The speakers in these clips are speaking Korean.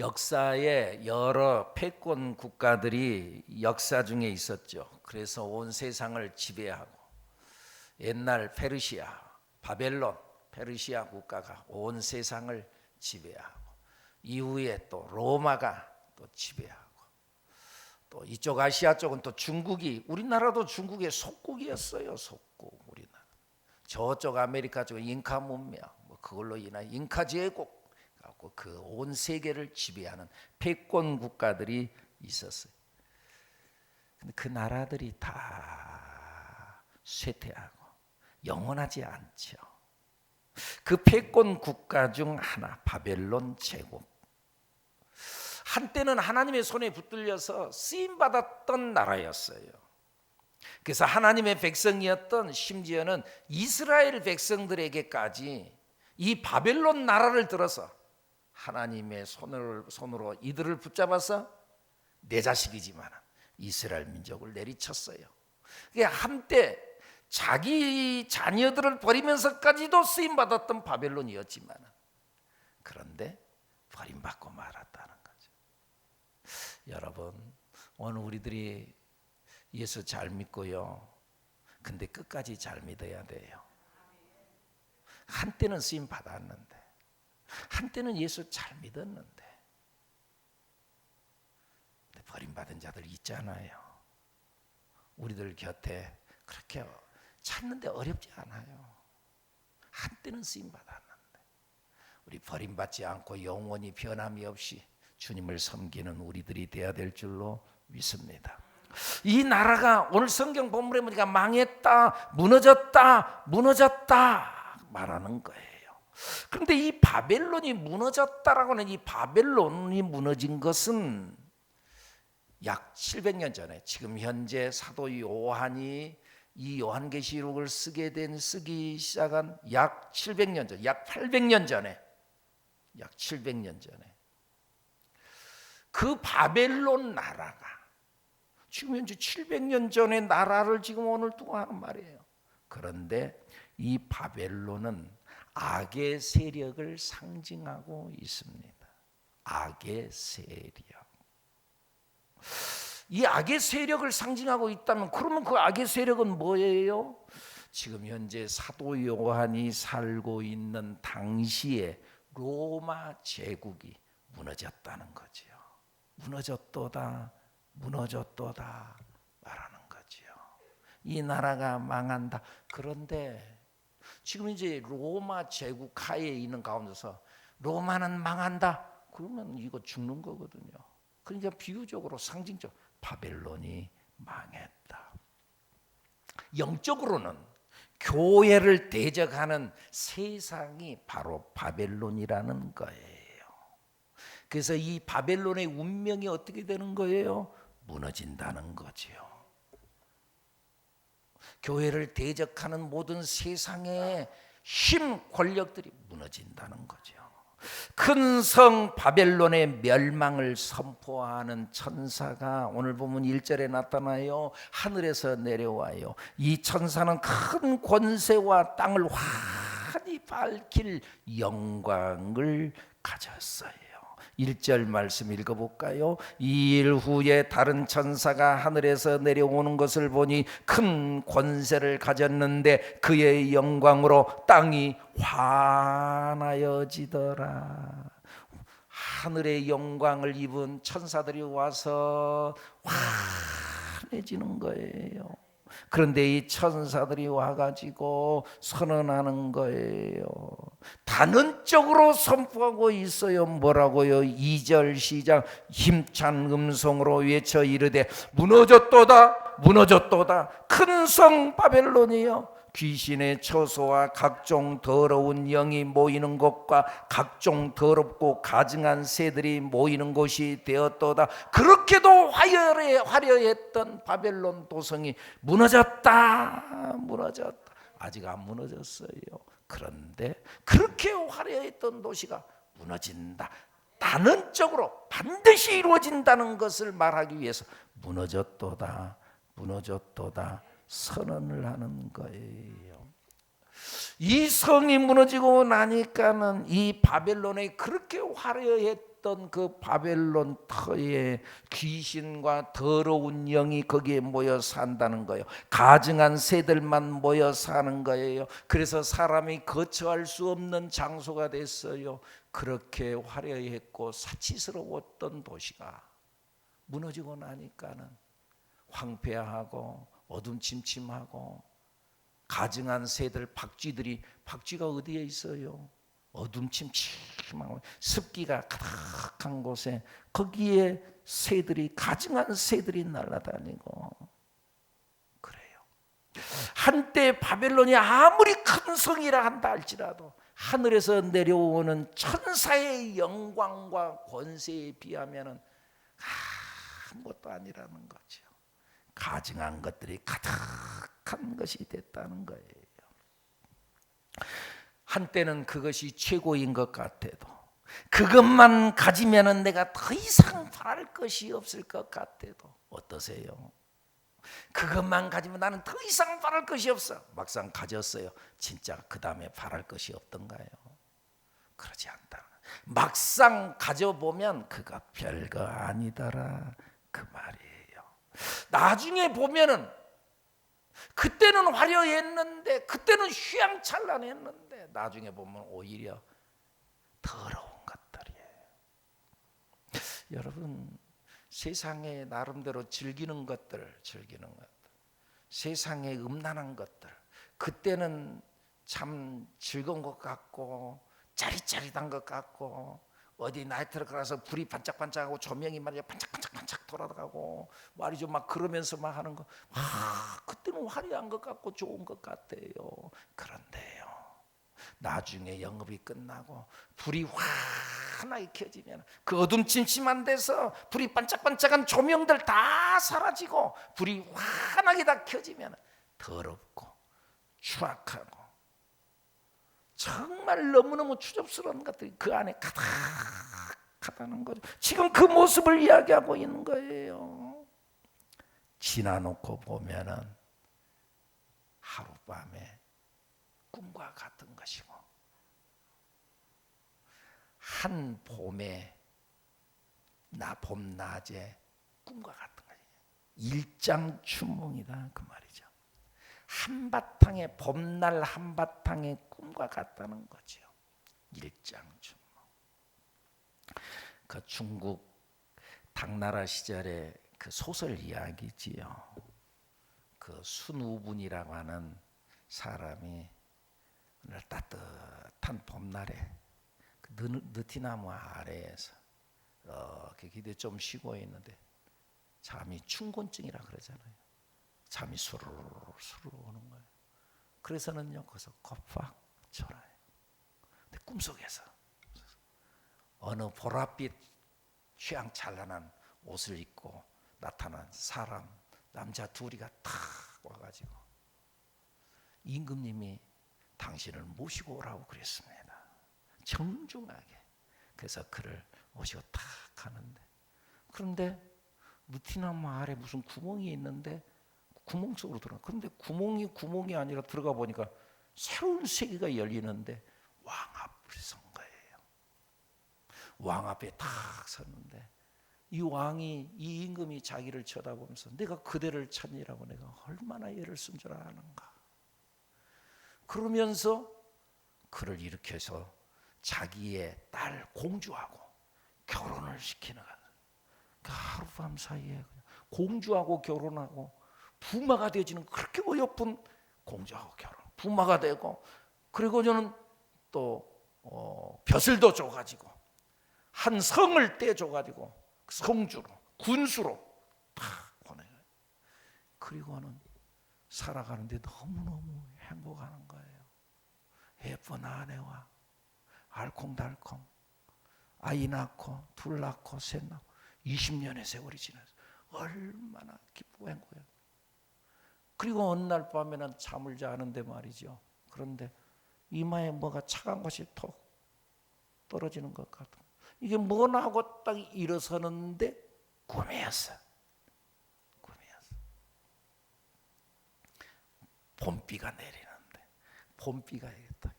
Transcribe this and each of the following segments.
역사에 여러 패권 국가들이 역사 중에 있었죠. 그래서 온 세상을 지배하고 옛날 페르시아, 바벨론, 페르시아 국가가 온 세상을 지배하고 이후에 또 로마가 또 지배하고 또 이쪽 아시아 쪽은 또 중국이, 우리나라도 중국의 속국이었어요. 속국 우리나라. 저쪽 아메리카 쪽은 잉카 문명, 그걸로 인한 잉카 제국, 그 온 세계를 지배하는 패권 국가들이 있었어요. 근데 그 나라들이 다 쇠퇴하고 영원하지 않죠. 그 패권 국가 중 하나, 바벨론 제국. 한때는 하나님의 손에 붙들려서 쓰임 받았던 나라였어요. 그래서 하나님의 백성이었던, 심지어는 이스라엘 백성들에게까지 이 바벨론 나라를 들어서 하나님의 손으로 이들을 붙잡아서 내 자식이지만 이스라엘 민족을 내리쳤어요. 한때 자기 자녀들을 버리면서까지도 쓰임 받았던 바벨론이었지만, 그런데 버림받고 말았다는 거죠. 여러분, 오늘 우리들이 예수 잘 믿고요. 근데 끝까지 잘 믿어야 돼요. 한때는 쓰임 받았는데, 한때는 예수 잘 믿었는데, 버림받은 자들 있잖아요. 우리들 곁에 그렇게 찾는데 어렵지 않아요. 한때는 쓰임 받았는데, 우리 버림받지 않고 영원히 변함이 없이 주님을 섬기는 우리들이 되어야 될 줄로 믿습니다. 이 나라가 오늘 성경 본문에 보니까 망했다, 무너졌다, 무너졌다 말하는 거예요. 그런데 이 바벨론이 무너졌다라고 하는, 이 바벨론이 무너진 것은 약 700년 전에, 지금 현재 사도 요한이 이 요한계시록을 쓰기 시작한 약 700년 전, 약 800년 전에, 약 700년 전에 그 바벨론 나라가, 지금 현재 700년 전의 나라를 지금 오늘 두고 하는 말이에요. 그런데 이 바벨론은 악의 세력을 상징하고 있습니다. 악의 세력. 이 악의 세력을 상징하고 있다면, 그러면 그 악의 세력은 뭐예요? 지금 현재 사도 요한이 살고 있는 당시에 로마 제국이 무너졌다는 거죠. 무너졌도다, 무너졌도다 말하는 거죠. 이 나라가 망한다. 그런데 지금 이제 로마 제국 하에 있는 가운데서 로마는 망한다, 그러면 이거 죽는 거거든요. 그러니까 비유적으로, 상징적, 바벨론이 망했다. 영적으로는 교회를 대적하는 세상이 바로 바벨론이라는 거예요. 그래서 이 바벨론의 운명이 어떻게 되는 거예요? 무너진다는 거죠. 교회를 대적하는 모든 세상의 힘, 권력들이 무너진다는 거죠. 큰 성 바벨론의 멸망을 선포하는 천사가 오늘 보면 1절에 나타나요. 하늘에서 내려와요. 이 천사는 큰 권세와 땅을 환히 밝힐 영광을 가졌어요. 1절 말씀 읽어볼까요? 2일 후에 다른 천사가 하늘에서 내려오는 것을 보니 큰 권세를 가졌는데 그의 영광으로 땅이 환하여지더라. 하늘의 영광을 입은 천사들이 와서 환해지는 거예요. 그런데 이 천사들이 와가지고 선언하는 거예요. 단언적으로 선포하고 있어요. 뭐라고요? 2절 시작, 힘찬 음성으로 외쳐 이르되 무너졌도다, 무너졌도다. 큰 성 바벨론이요, 귀신의 처소와 각종 더러운 영이 모이는 곳과 각종 더럽고 가증한 새들이 모이는 곳이 되었도다. 그렇게도 화려했던 바벨론 도성이 무너졌다, 무너졌다. 아직 안 무너졌어요. 그런데 그렇게 화려했던 도시가 무너진다, 단언적으로 반드시 이루어진다는 것을 말하기 위해서 무너졌도다, 무너졌도다 선언을 하는 거예요. 이 성이 무너지고 나니까는 이 바벨론의 그렇게 화려했던 있었던 그 바벨론 터에 귀신과 더러운 영이 거기에 모여 산다는 거예요. 가증한 새들만 모여 사는 거예요. 그래서 사람이 거처할 수 없는 장소가 됐어요. 그렇게 화려했고 사치스러웠던 도시가 무너지고 나니까는 황폐하고 어둠침침하고 가증한 새들, 박쥐가 어디에 있어요? 어둠침침하고 습기가 가득한 곳에 거기에 새들이, 가증한 새들이 날아다니고 그래요. 한때 바벨론이 아무리 큰 성이라 한다 할지라도 하늘에서 내려오는 천사의 영광과 권세에 비하면 아무것도 아니라는 거죠. 가증한 것들이 가득한 것이 됐다는 거예요. 한때는 그것이 최고인 것 같아도, 그것만 가지면은 내가 더 이상 바랄 것이 없을 것 같아도 어떠세요? 그것만 가지면 나는 더 이상 바랄 것이 없어. 막상 가졌어요. 진짜 그 다음에 바랄 것이 없던가요? 그러지 않다. 막상 가져보면 그가 별거 아니더라 그 말이에요. 나중에 보면은 그때는 화려했는데, 그때는 휘황찬란했는데 나중에 보면 오히려 더러운 것들이에요. 여러분, 세상에 나름대로 즐기는 것들, 세상에 음란한 것들, 그때는 참 즐거운 것 같고 짜릿짜릿한 것 같고, 어디 나이트를 가서 불이 반짝반짝하고 조명이 말이야 반짝반짝 돌아가고 말이죠, 막 그러면서 막 하는 거, 그때는 화려한 것 같고 좋은 것 같아요. 그런데요, 나중에 영업이 끝나고 불이 환하게 켜지면 그 어둠침침한 데서 불이 반짝반짝한 조명들 다 사라지고 불이 환하게 다 켜지면 더럽고 추악하고 정말 너무너무 추접스러운 것들이 그 안에 가득하다는 거죠. 지금 그 모습을 이야기하고 있는 거예요. 지나놓고 보면은 하룻밤에 꿈과 같은 것이고, 한 봄에 봄낮에 꿈과 같은 거예요. 일장춘몽이다 그 말이죠. 한바탕의 봄날 한바탕의 꿈과 같다는 거죠. 일장춘몽. 그 중국 당나라 시절의 그 소설 이야기지요. 그 순우분이라고 하는 사람이 오늘 따뜻한 봄날에 그 느티나무 아래에서 기대 좀 쉬고 있는데 잠이 춘곤증이라 그러잖아요. 잠이 수르르 오는 거예요. 그래서는요 거기서 겁박 졸아요. 근데 꿈속에서 어느 보랏빛 휘황찬란한 옷을 입고 나타난 사람, 남자 둘이가 탁 와가지고 임금님이 당신을 모시고 오라고 그랬습니다. 정중하게. 그래서 그를 모시고 탁 가는데, 그런데 느티나무 아래 무슨 구멍이 있는데 구멍 속으로 들어가. 그런데 구멍이 아니라 들어가 보니까 새로운 세계가 열리는데 왕 앞에 선 거예요. 왕 앞에 탁 섰는데 이 왕이, 이 임금이 자기를 쳐다보면서 내가 그대를 찾니라고 내가 얼마나 애를 쓴 줄 아는가. 그러면서 그를 일으켜서 자기의 딸 공주하고 결혼을 시키는 거예요. 그 하룻밤 사이에 공주하고 결혼하고 부마가 되어지는, 그렇게 어여쁜 공주하고 결혼, 부마가 되고, 그리고 저는 또 벼슬도 줘가지고 한 성을 떼줘가지고 성주로, 군수로 다 보내요. 그리고는 살아가는데 너무너무 행복한 거예요. 예쁜 아내와 알콩달콩 아이 낳고 둘 낳고 셋 낳고 20년의 세월이 지나서 얼마나 기쁘고 행복해요. 그리고 어느 날 밤에는 잠을 자는데 말이죠. 그런데 이마에 뭐가 차가운 것이 톡 떨어지는 것 같아. 이게 뭐나 하고 딱 일어서는데 꿈이었어. 봄비가 내리는데, 봄비가 딱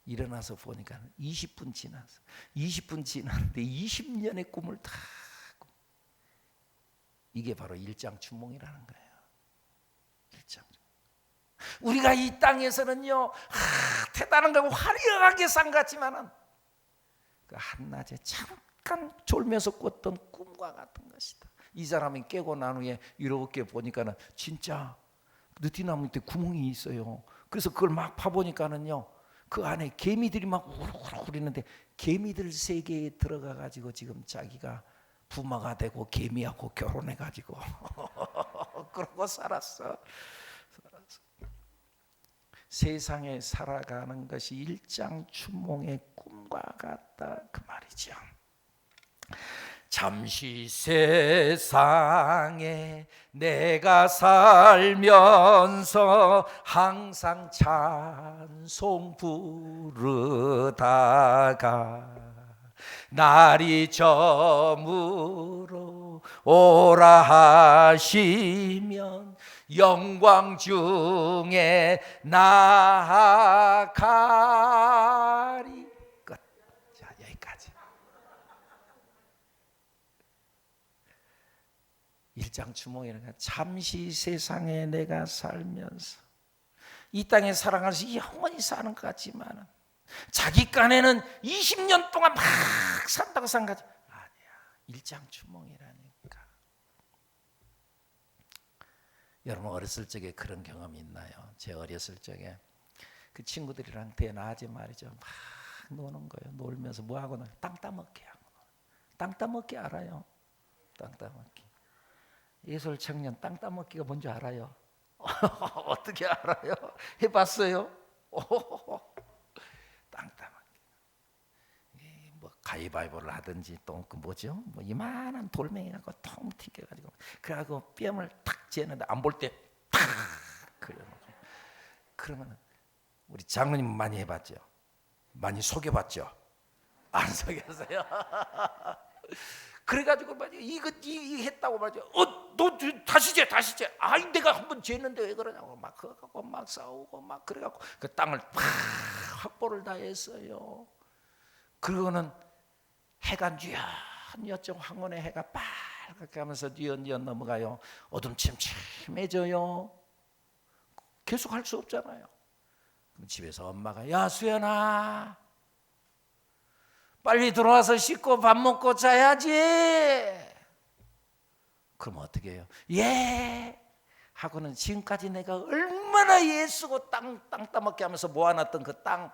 일어나서 보니까 20분 지났어. 20분 지났는데 20년의 꿈을 다 이게 바로 일장춘몽이라는 거예요. 일장. 우리가 이 땅에서는요, 대단한 거고 화려하게 산 같지만은 그 한낮에 잠깐 졸면서 꿨던 꿈과 같은 것이다. 이 사람이 깨고 난 후에 이렇게 보니까는 진짜 느티나무 밑에 구멍이 있어요. 그래서 그걸 막 파보니까는요, 그 안에 개미들이 막 우르르 있는데 개미들 세계에 들어가 가지고 지금 자기가 부마가 되고 개미하고 결혼해 가지고 그러고 살았어. 세상에 살아가는 것이 일장춘몽의 꿈과 같다 그 말이죠. 잠시 세상에 내가 살면서 항상 찬송 부르다가 날이 저물어 오라 하시면 영광 중에 나아가리. 끝. 자, 여기까지. 일장춘몽이라는 잠시 세상에 내가 살면서 이 땅에 살아가면서 영원히 사는 것 같지만 자기 깐에는 20년 동안 막 산다고 생각하지. 아니야. 일장춘몽이라니까. 여러분 어렸을 적에 그런 경험이 있나요? 제 어렸을 적에 그 친구들이랑 대낮에 말이죠. 막 노는 거예요. 놀면서 뭐 하고 놀아요? 땅 따먹기 하고. 땅 따먹기 알아요? 땅 따먹기. 예술 청년 땅 따먹기가 뭔지 알아요? 어떻게 알아요? 해봤어요? 땅 따먹기. 뭐 가위바위보를 하든지 또 그 뭐죠? 뭐 이만한 돌멩이 갖고 통 튀겨가지고 그래가지고 뺨을 탁 재는데 안 볼 때 탁 그려놓고 그러면 우리 장로님 많이 해봤죠? 많이 속여봤죠? 안 속였어요? 그래가지고 말이야 이거 했다고 말이죠. 너 다시 재. 아이 내가 한번 쟀는데 왜 그러냐고 막 그거 갖고 막 싸우고 막 그래갖고 그 땅을 팍 확보를 다 했어요. 그러고는 해가 뉘엿뉘엿 황혼의 해가 빨갛게 하면서 뉘엿뉘엿 넘어가요. 어둠 침침해져요. 계속 할 수 없잖아요. 그럼 집에서 엄마가 야 수연아 빨리 들어와서 씻고 밥 먹고 자야지. 그럼 어떻게 해요? 예 하고는 지금까지 내가 얼마나 애쓰고 땅 따먹게 하면서 모아놨던 그 땅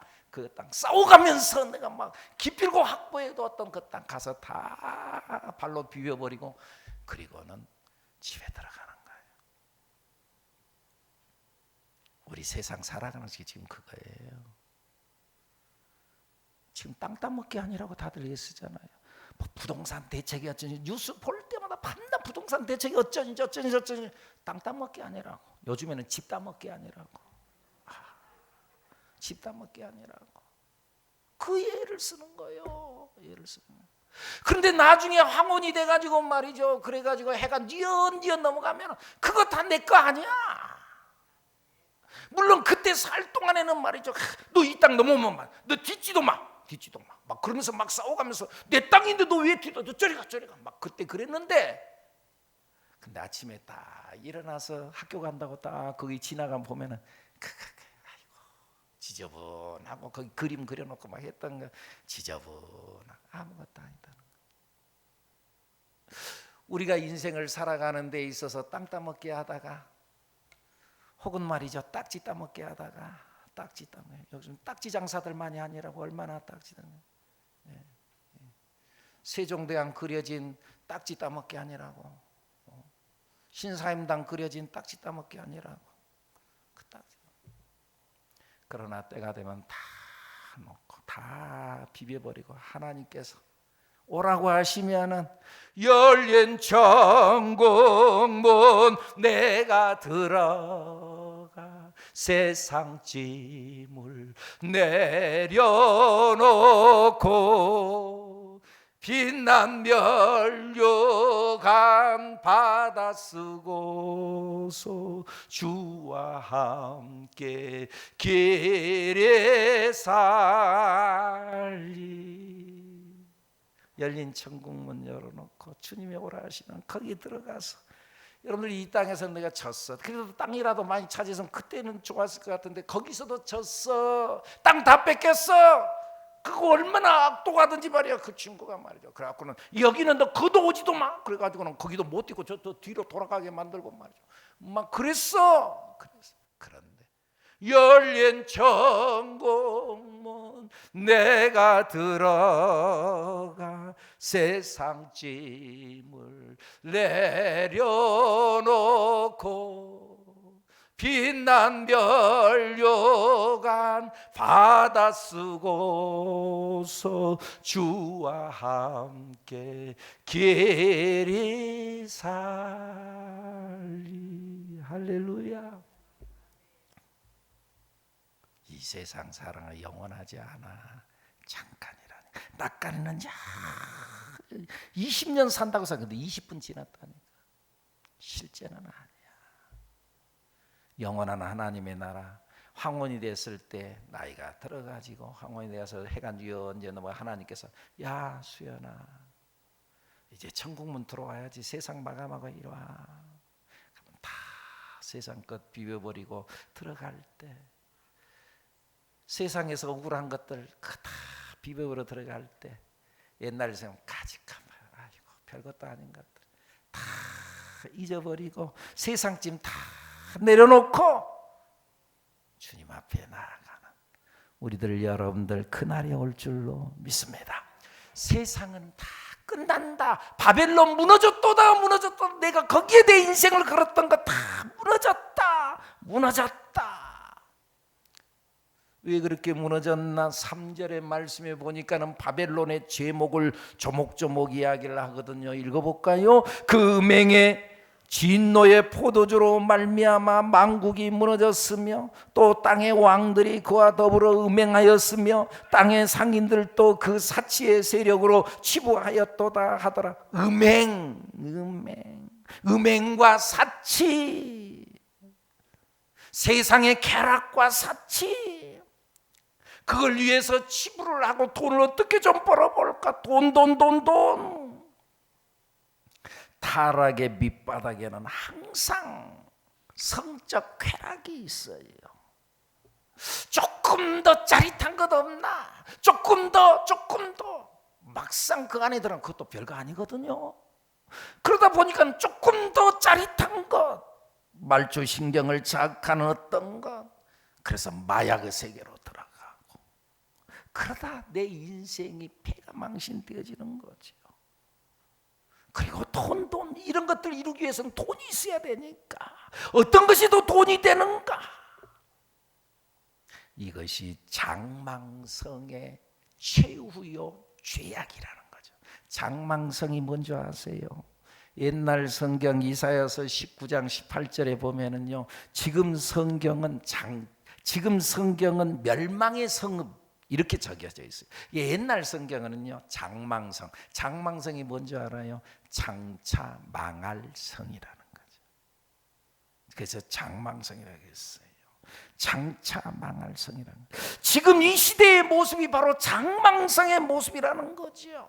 싸워가면서 내가 막 기필고 확보해뒀던 그 땅 가서 다 발로 비벼버리고 그리고는 집에 들어가는 거예요. 우리 세상 살아가는 게 지금 그거예요. 지금 땅 따먹기 아니라고 다들 애쓰잖아요. 뭐 부동산 대책이 어쩌니 뉴스 볼 때마다 밤낮 부동산 대책이 어쩌니 땅 따먹기 아니라고. 요즘에는 집 따먹기 아니라고. 집 따먹기 아니라고. 그 예를 쓰는 거예요. 예를 쓰는 거예요. 그런데 나중에 황혼이 돼가지고 말이죠. 그래가지고 해가 뉘엿뉘엿 넘어가면 그거 다 내 거 아니야. 물론 그때 살 동안에는 말이죠. 너 이 땅 넘어오면 너 뒤지도 마. 막 그러면서 막 싸워가면서 내 땅인데 너 왜 뒤져? 너 저리 가. 막 그때 그랬는데 근데 아침에 딱 일어나서 학교 간다고 딱 거기 지나가면 보면은 아이고 지저분하고 거기 그림 그려놓고 막 했던 거 지저분하고 아무것도 아니다는 거. 우리가 인생을 살아가는 데 있어서 땅 따먹게 하다가 혹은 말이죠 딱지 따먹게 하다가 딱지 따먹게 요즘 딱지 장사들만이 아니라고 얼마나 딱지 따먹게 세종대왕 그려진 딱지 따먹기 아니라고 신사임당 그려진 딱지 따먹기 아니라고 그 딱지. 그러나 때가 되면 다 놓고 다 비벼버리고 하나님께서 오라고 하시면은 열린 천국문 내가 들어가 세상 짐을 내려놓고 빛난 면류관 받아 쓰고서 주와 함께 길에 살리. 열린 천국문 열어놓고 주님이 오라 하시면 거기 들어가서, 여러분들 이 땅에서 내가 졌어, 그래도 땅이라도 많이 차지했으면 그때는 좋았을 것 같은데 거기서도 졌어, 땅 다 뺏겼어. 그거 얼마나 악독하든지 말이야, 그 친구가 말이죠. 그래갖고는 여기는 너 거도 오지도 마. 그래가지고는 거기도 못 뛰고 저 뒤로 돌아가게 만들고 말이죠. 막 그랬어. 그런데 열린 천국문 내가 들어가 세상 짐을 내려놓고 빛난 면류관 받아 쓰고서 주와 함께 길이 살리. 할렐루야. 이 세상 사랑은 영원하지 않아. 잠깐이라니. 낯가리는 자 20년 산다고 생각했는데 20분 지났다니까. 실제는 아니야. 영원한 하나님의 나라, 황혼이 됐을 때 나이가 들어가지고 황혼이 되어서 해가 언제 넘어 하나님께서 야 수연아 이제 천국문 들어와야지, 세상 마감하고 이리 와. 그러면 다 세상 것 비벼버리고 들어갈 때, 세상에서 억울한 것들 다 비벼버려 들어갈 때, 옛날에 생각하면 가직한 아이고 별것도 아닌 것들 다 잊어버리고 세상 짐 다 내려놓고 주님 앞에 나아가는 우리들 여러분들 그날이 올 줄로 믿습니다. 세상은 다 끝난다. 바벨론 무너졌도다. 무너졌다. 내가 거기에 내 인생을 걸었던 거 다 무너졌다. 무너졌다. 왜 그렇게 무너졌나? 3절의 말씀에 보니까는 바벨론의 제목을 조목조목 이야기를 하거든요. 읽어볼까요? 그 음행의 진노의 포도주로 말미암아 만국이 무너졌으며 또 땅의 왕들이 그와 더불어 음행하였으며 땅의 상인들도 그 사치의 세력으로 치부하였도다 하더라. 음행과 사치, 세상의 쾌락과 사치, 그걸 위해서 치부를 하고 돈을 어떻게 좀 벌어볼까. 돈. 타락의 밑바닥에는 항상 성적 쾌락이 있어요. 조금 더 짜릿한 것 없나? 조금 더. 막상 그 안에 들어가면 그것도 별거 아니거든요. 그러다 보니까 조금 더 짜릿한 것, 말초신경을 자극하는 어떤 것, 그래서 마약의 세계로 들어가고, 그러다 내 인생이 폐가망신되어지는 거죠. 그리고 돈 이런 것들 이루기 위해서는 돈이 있어야 되니까, 어떤 것이 더 돈이 되는가? 이것이 장망성의 최후요 죄악이라는 거죠. 장망성이 뭔지 아세요? 옛날 성경 이사야서 19장 18절에 보면은요, 지금 성경은 멸망의 성읍 이렇게 적혀져 있어요. 옛날 성경은요 장망성이 뭔지 알아요? 장차 망할 성이라는 거죠. 그래서 장망성이라고 했어요. 장차 망할 성이라는 거죠. 지금 이 시대의 모습이 바로 장망성의 모습이라는 거죠.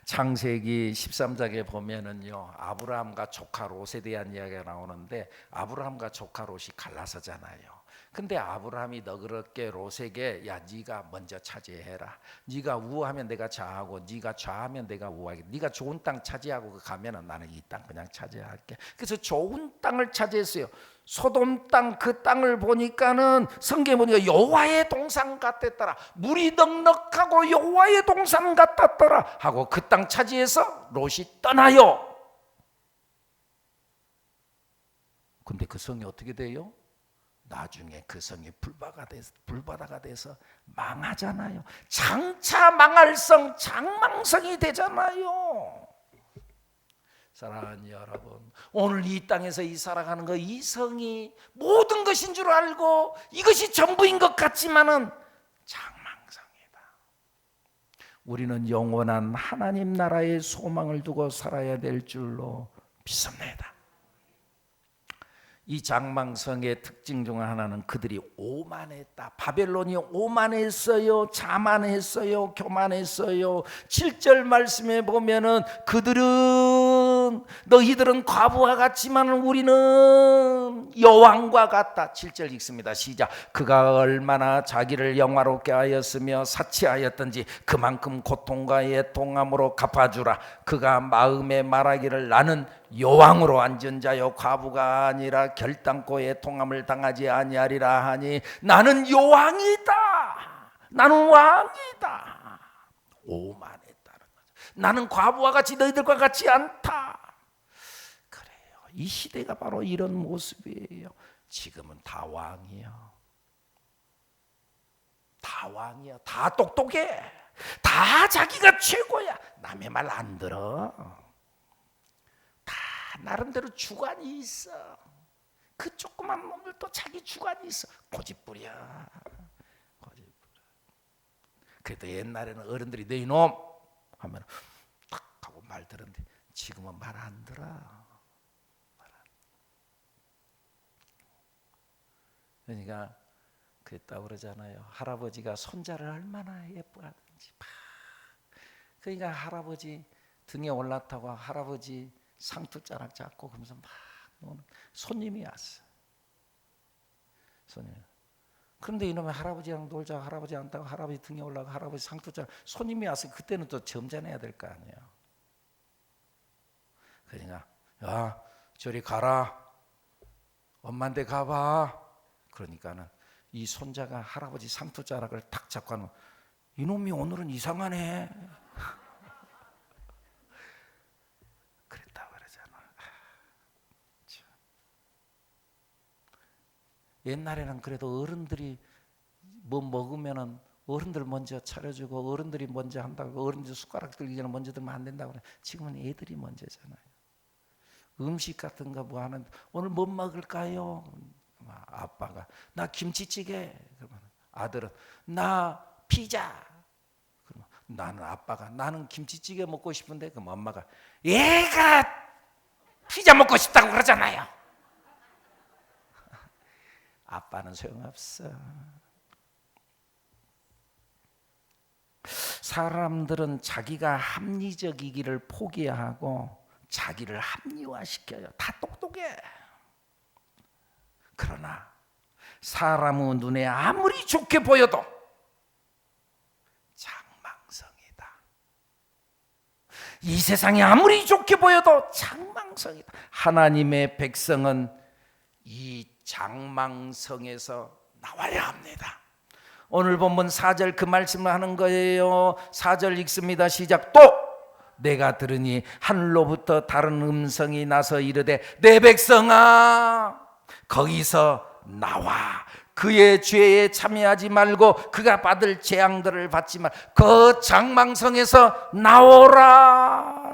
창세기 13장에 보면은요, 아브라함과 조카 롯에 대한 이야기가 나오는데, 아브라함과 조카 롯이 갈라서잖아요. 근데 아브라함이 너그럽게 롯에게 야 네가 먼저 차지해라. 네가 우하면 내가 좌하고 네가 좌하면 내가 우하게. 네가 좋은 땅 차지하고 가면은 나는 이 땅 그냥 차지할게. 그래서 좋은 땅을 차지했어요. 소돔 땅, 그 땅을 보니까는 성경에 보니까 여호와의 동산 같았더라. 물이 넉넉하고 여호와의 동산 같았더라 하고 그 땅 차지해서 롯이 떠나요. 근데 그 성이 어떻게 돼요? 나중에 그 성이 불바다가 돼서 망하잖아요. 장차 망할 성, 장망성이 되잖아요. 사랑하는 여러분, 오늘 이 땅에서 이 살아가는 거, 이 성이 모든 것인 줄 알고 이것이 전부인 것 같지만은 장망성이다. 우리는 영원한 하나님 나라의 소망을 두고 살아야 될 줄로 믿습니다. 이 장망성의 특징 중 하나는 그들이 오만했다. 바벨론이 오만했어요, 자만했어요, 교만했어요. 7절 말씀에 보면은 그들은 너희들은 과부와 같지만 우리는 여왕과 같다. 7절 읽습니다. 시작. 그가 얼마나 자기를 영화롭게 하였으며 사치하였던지 그만큼 고통과 애통함으로 갚아주라. 그가 마음에 말하기를 나는 여왕으로 앉은 자요 과부가 아니라 결단코 애통함을 당하지 아니하리라 하니 나는 여왕이다. 나는 왕이다. 오만했다는 거죠. 나는 과부와 같이 너희들과 같지 않다. 그래요. 이 시대가 바로 이런 모습이에요. 지금은 다 왕이야. 다 왕이야. 다 똑똑해. 다 자기가 최고야. 남의 말 안 들어. 나름대로 주관이 있어. 그 조그만 놈들도 자기 주관이 있어. 고집부려. 그래도 옛날에는 어른들이 너 이놈 하면 탁 하고 말 들었는데 지금은 말 안 들어. 그러니까 그랬다고 그러잖아요. 할아버지가 손자를 얼마나 예뻐하든지. 그러니까 할아버지 등에 올라타고 할아버지 상투자락 잡고 그러면서 막 노는 손님이 왔어. 손님. 그런데 이놈의 할아버지랑 놀자, 할아버지 안다고 할아버지 등에 올라가 할아버지 상투자락 손님이 왔어. 그때는 또 점잖아야 될 거 아니에요. 그러니까 야 저리 가라. 엄마한테 가봐. 그러니까는 이 손자가 할아버지 상투자락을 탁 잡고 하는 이놈이 오늘은 이상하네. 옛날에는 그래도 어른들이 뭐 먹으면은 어른들 먼저 차려주고 어른들이 먼저 한다고 어른들 숟가락 들기 전에 먼저 들면 안 된다고 그래. 지금은 애들이 먼저잖아요. 음식 같은 거 뭐 하는데 오늘 뭐 먹을까요? 아빠가 나 김치찌개. 그러면 아들은 나 피자. 그러면 나는 아빠가 나는 김치찌개 먹고 싶은데 그럼 엄마가 얘가 피자 먹고 싶다고 그러잖아요. 아빠는 소용없어. 사람들은 자기가 합리적이기를 포기하고 자기를 합리화시켜요. 다 똑똑해. 그러나 사람의 눈에 아무리 좋게 보여도 장망성이다. 이 세상이 아무리 좋게 보여도 장망성이다. 하나님의 백성은 이 장망성에서 나와야 합니다. 오늘 본문 4절 그 말씀을 하는 거예요. 4절 읽습니다. 시작. 또 내가 들으니 하늘로부터 다른 음성이 나서 이르되 내 백성아 거기서 나와 그의 죄에 참여하지 말고 그가 받을 재앙들을 받지 말. 그 장망성에서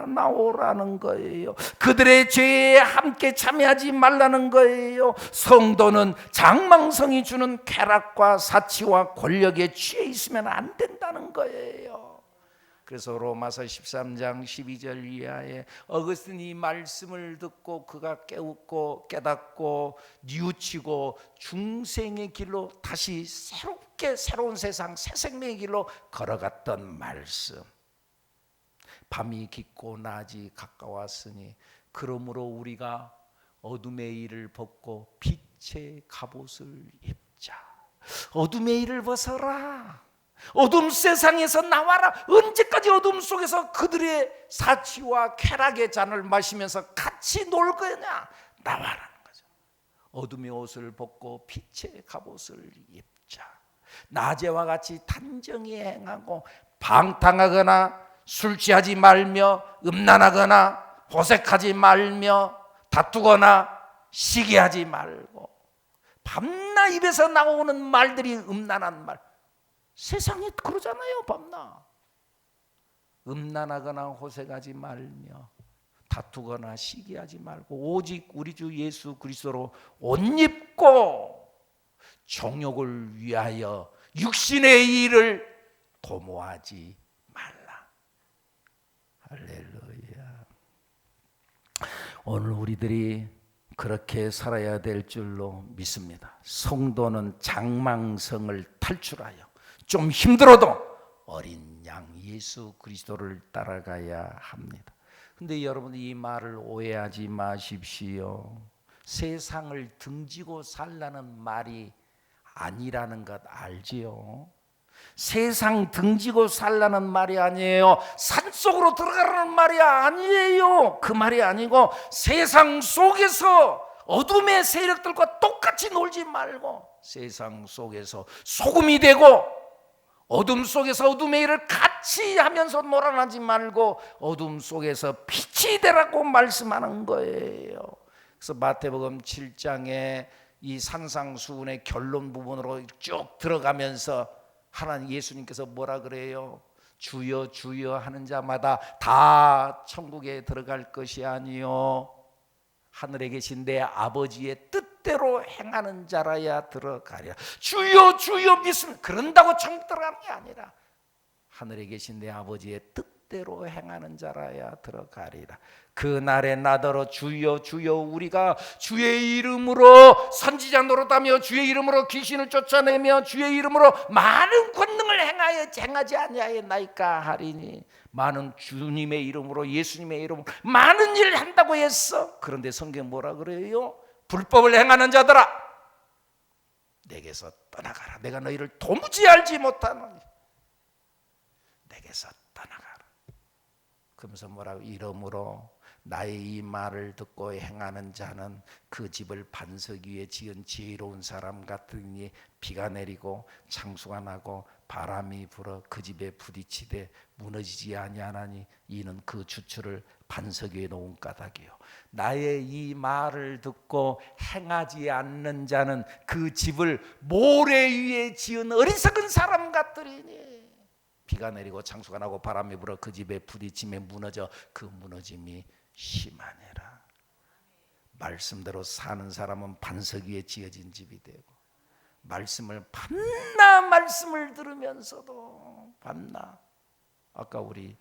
나오라는 거예요. 그들의 죄에 함께 참여하지 말라는 거예요. 성도는 장망성이 주는 쾌락과 사치와 권력에 취해 있으면 안 된다는 거예요. 그래서 로마서 13장 12절 이하에 어거스틴이 이 말씀을 듣고 그가 깨닫고 뉘우치고 중생의 길로 다시 새롭게 새로운 세상 새 생명의 길로 걸어갔던 말씀. 밤이 깊고 낮이 가까웠으니 그러므로 우리가 어둠의 일을 벗고 빛의 갑옷을 입자. 어둠의 일을 벗어라. 어둠 세상에서 나와라. 언제까지 어둠 속에서 그들의 사치와 쾌락의 잔을 마시면서 같이 놀 거냐? 나와라는 거죠. 어둠의 옷을 벗고 빛의 갑옷을 입자. 낮에와 같이 단정히 행하고 방탕하거나 술 취하지 말며 음란하거나 호색하지 말며 다투거나 시기하지 말고. 밤낮 입에서 나오는 말들이 음란한 말. 세상이 그러잖아요. 밤낮 음란하거나 호색하지 말며 다투거나 시기하지 말고 오직 우리 주 예수 그리스도로 옷 입고 정욕을 위하여 육신의 일을 도모하지 말라. 할렐루야. 오늘 우리들이 그렇게 살아야 될 줄로 믿습니다. 성도는 장망성을 탈출하여 좀 힘들어도 어린 양 예수 그리스도를 따라가야 합니다. 근데 여러분, 이 말을 오해하지 마십시오. 세상을 등지고 살라는 말이 아니라는 것 알지요? 세상 등지고 살라는 말이 아니에요. 산속으로 들어가라는 말이 아니에요. 그 말이 아니고, 세상 속에서 어둠의 세력들과 똑같이 놀지 말고 세상 속에서 소금이 되고 어둠 속에서 어둠의 일을 같이 하면서 놀아나지 말고 어둠 속에서 빛이 되라고 말씀하는 거예요. 그래서 마태복음 7장에 이 산상수훈의 결론 부분으로 쭉 들어가면서 하나님 예수님께서 뭐라 그래요? 주여 주여 하는 자마다 다 천국에 들어갈 것이 아니요 하늘에 계신 내 아버지의 뜻대로 행하는 자라야 들어가리라. 주여 주여 믿으면 그런다고 천국 들어가는 게 아니라 하늘에 계신 내 아버지의 뜻대로 행하는 자라야 들어가리라. 그날에 나더러 주여 주여 우리가 주의 이름으로 선지자 노릇하며 주의 이름으로 귀신을 쫓아내며 주의 이름으로 많은 권능을 행하지 아니하였나이까 하리니. 많은 주님의 이름으로 예수님의 이름으로 많은 일을 한다고 했어. 그런데 성경 뭐라 그래요? 불법을 행하는 자들아 내게서 떠나가라. 내가 너희를 도무지 알지 못하노니 내게서 떠나가라. 그러면서 뭐라고? 이러므로 나의 이 말을 듣고 행하는 자는 그 집을 반석 위에 지은 지혜로운 사람 같으니 비가 내리고 창수가 나고 바람이 불어 그 집에 부딪히되 무너지지 아니하나니 이는 그 주추를 반석 위에 놓은 까닭이요. 나의 이 말을 듣고 행하지 않는 자는 그 집을 모래 위에 지은 어리석은 사람 같으리니 비가 내리고 창수가 나고 바람이 불어 그 집에 부딪히며 무너져 그 무너짐이 심하니라. 말씀대로 사는 사람은 반석 위에 지어진 집이 되고 말씀을 밤낮 말씀을 들으면서도 밤낮 아까 우리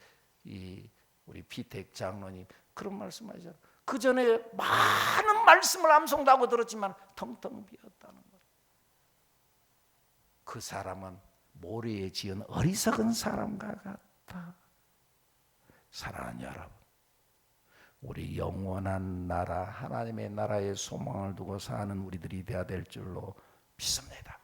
피택 장로님 그런 말씀하셨잖아요. 그 전에 많은 말씀을 암송도 하고 들었지만 텅텅 비었다는 거예요. 그 사람은 모래에 지은 어리석은 사람과 같다. 사랑하는 여러분, 우리 영원한 나라 하나님의 나라에 소망을 두고 사는 우리들이 되어야 될 줄로 믿습니다.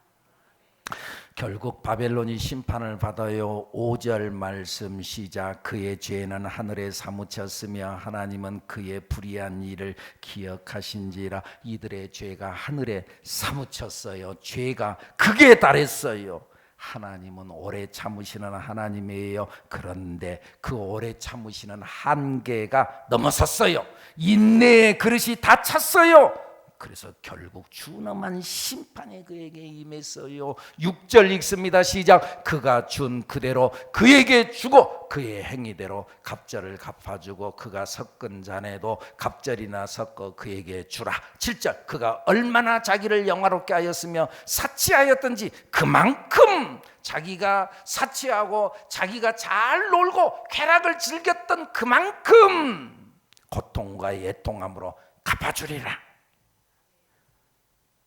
결국 바벨론이 심판을 받아요. 5절 말씀 시작. 그의 죄는 하늘에 사무쳤으며 하나님은 그의 불의한 일을 기억하신지라. 이들의 죄가 하늘에 사무쳤어요. 죄가 극에 달했어요. 하나님은 오래 참으시는 하나님이에요. 그런데 그 오래 참으시는 한계가 넘어섰어요. 인내의 그릇이 다 찼어요. 그래서 결국 준엄한 심판이 그에게 임했어요. 6절 읽습니다. 시작. 그가 준 그대로 그에게 주고 그의 행위대로 갑절을 갚아주고 그가 섞은 잔에도 갑절이나 섞어 그에게 주라. 7절. 그가 얼마나 자기를 영화롭게 하였으며 사치하였던지 그만큼 자기가 사치하고 자기가 잘 놀고 쾌락을 즐겼던 그만큼 고통과 애통함으로 갚아주리라.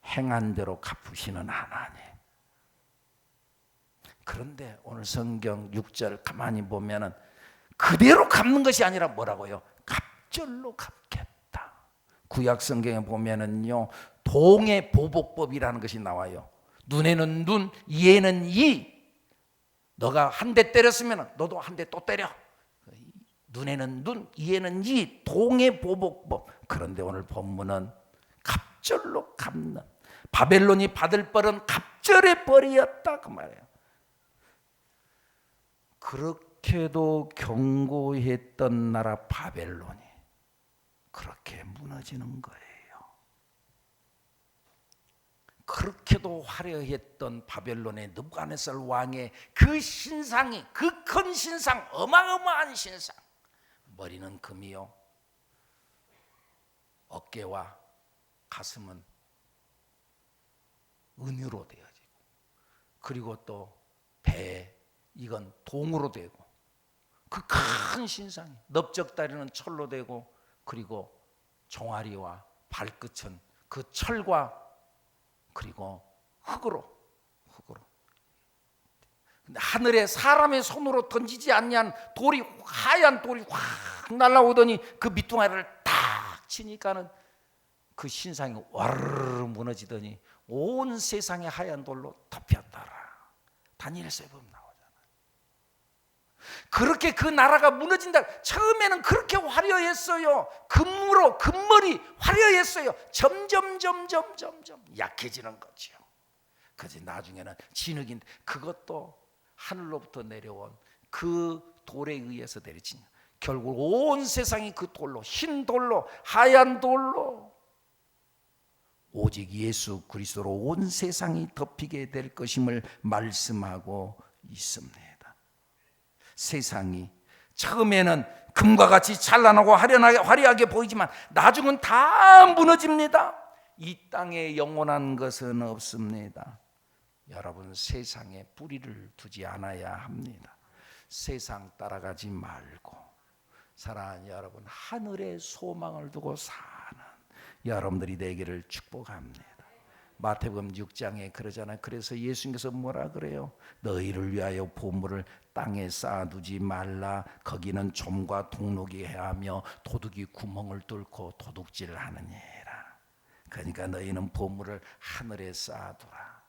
행한 대로 갚으시는 하나님. 그런데 오늘 성경 6절 가만히 보면은 그대로 갚는 것이 아니라 뭐라고요? 갑절로 갚겠다. 구약 성경에 보면은요 동의 보복법이라는 것이 나와요. 눈에는 눈, 이에는 이. 너가 한 대 때렸으면 너도 한 대 또 때려. 눈에는 눈, 이에는 이. 동의 보복법. 그런데 오늘 본문은 갑절로 갚는, 바벨론이 받을 벌은 갑절의 벌이었다 그 말이에요. 그렇게도 견고했던 나라 바벨론이 그렇게 무너지는 거예요. 그렇게도 화려했던 바벨론의 느부갓네살 왕의 그 신상이, 그 큰 신상, 어마어마한 신상, 머리는 금이요 어깨와 가슴은 은유로 되어지고, 그리고 또 배 이건 동으로 되고, 그 큰 신상이 넓적다리는 철로 되고 그리고 종아리와 발끝은 그 철과 그리고 흙으로 근데 하늘에 사람의 손으로 던지지 않냐는 돌이 하얀 돌이 확 날아오더니 그 밑둥아리를 딱 치니까는 그 신상이 와르르 무너지더니 온 세상의 하얀 돌로 덮였더라. 다니엘서에 보면 나오잖아요. 그렇게 그 나라가 무너진다. 처음에는 그렇게 화려했어요. 금머리 화려했어요. 점점 약해지는 거죠. 그래서 나중에는 진흙인데 그것도 하늘로부터 내려온 그 돌에 의해서 내려진 결국 온 세상이 그 돌로 흰 돌로 하얀 돌로 오직 예수 그리스도로 온 세상이 덮이게 될 것임을 말씀하고 있습니다. 세상이 처음에는 금과 같이 찬란하고 화려하게 보이지만 나중은 다 무너집니다. 이 땅에 영원한 것은 없습니다. 여러분 세상에 뿌리를 두지 않아야 합니다. 세상 따라가지 말고 사랑하는 여러분 하늘의 소망을 두고 사는 여러분들이 되기를 축복합니다. 마태복음 6장에 그러잖아요. 그래서 예수님께서 뭐라 그래요? 너희를 위하여 보물을 땅에 쌓아두지 말라. 거기는 좀과 동록이 해하며 도둑이 구멍을 뚫고 도둑질을 하느니라. 그러니까 너희는 보물을 하늘에 쌓아두라.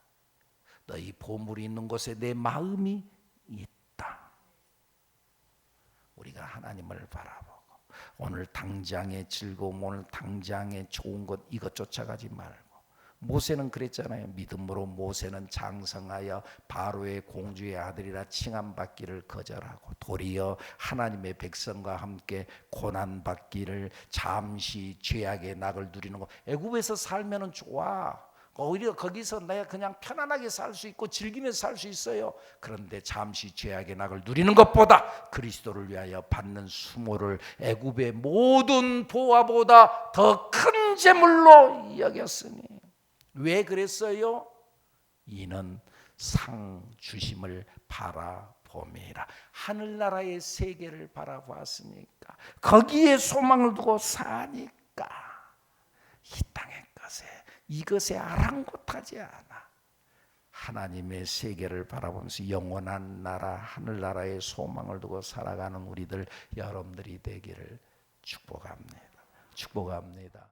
너희 보물이 있는 곳에 내 마음이 있다. 우리가 하나님을 바라보고 오늘 당장의 즐거움, 오늘 당장의 좋은 것 이것 쫓아가지 말고 모세는 그랬잖아요. 믿음으로 모세는 장성하여 바로의 공주의 아들이라 칭함받기를 거절하고 도리어 하나님의 백성과 함께 고난받기를 잠시 죄악의 낙을 누리는 거. 애굽에서 살면은 좋아. 오히려 거기서 내가 그냥 편안하게 살 수 있고 즐기면서 살 수 있어요. 그런데 잠시 죄악의 낙을 누리는 것보다 그리스도를 위하여 받는 수모를 애굽의 모든 보화보다 더 큰 재물로 여겼으니. 왜 그랬어요? 이는 상 주심을 바라봄이라. 하늘나라의 세계를 바라보았으니까 거기에 소망을 두고 사니까 이 땅의 것에 이것에 아랑곳하지 않아. 하나님의 세계를 바라보면서 영원한 나라 하늘나라의 소망을 두고 살아가는 우리들 여러분들이 되기를 축복합니다. 축복합니다.